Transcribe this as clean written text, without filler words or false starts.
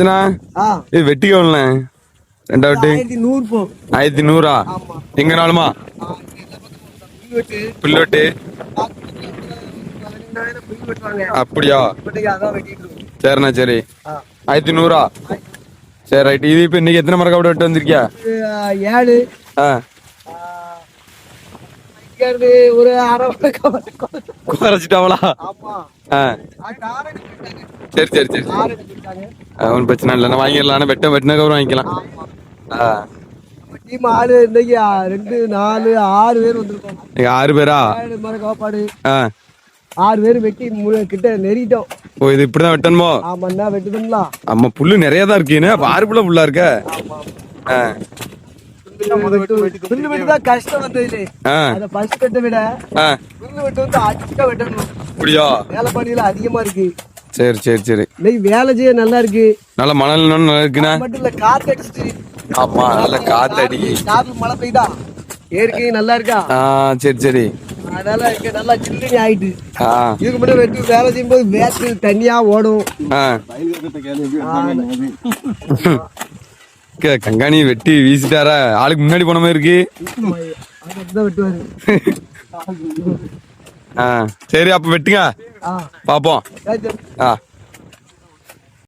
இது வெட்டி எவ்வளோண்ணே? 2100 1100. எங்கனாலுமா புல்வெட்டு அப்படியா? சரிண்ணா சரி. 1100. சரி ரைட். இது இப்ப இன்னைக்கு எத்தனை மரக்காடு வெட்டு வந்திருக்கியா? 7. ஒரு குறைச்சிட்டாவளா? சரி சரி சரி. ஒன்றும் பிரச்சனை இல்லை, நான் வாங்கிடலாம். வெட்டினதுக்கு அப்புறம் வாங்கிக்கலாம். டீம் ஆளு இன்னைக்கு 2 4 6 பேர் வந்திருக்கோம். 6 பேரா? காப்பாடு 6 பேர் வெட்டி கிட்ட நெறிட்டோம். ஓ, இது இப்படிதான் வெட்டணுமோ? ஆமாண்ணா வெட்டுதுங்களா? ஆமா, புல்லு நிறைய தான் இருக்குன்னு. அப்ப 6 புள்ள புல்லா இருக்க. புல்லு வெட்டுதான் கஷ்டம் வந்தது. அத ஃபர்ஸ்ட் வெட்ட விட புல்லு வெட்டு வந்து அடிச்சுட்டா வெட்டணும். அப்படியா? வேலை பணியில அதிகமா இருக்கு. சரி சரி சரி. இன்னைக்கு வேலை செய்ய நல்லா இருக்கு. நல்ல மணல் நல்லா இருக்குண்ணா. மட்டும் இல்ல, காத்து அடிச்சுட்டு. ஆமா, நல்ல காத்து அடிக்கி. மழை பெய்தா இயற்கை நல்லா இருக்கா? சரி சரி. அதனால இங்க நல்லா சில்லுன்னு ஆயிட்டு. இதுக்கு முன்னாடி வெட்டி வேலை செய்யும் போது வேத்து தனியா ஓடும். கங்காணி வெட்டி வீசிட்டாரா? ஆளுக்கு முன்னாடி போன மாதிரி இருக்கு. வெட்டுவாரு. சரி, அப்ப வெட்டுங்க பாப்போம்.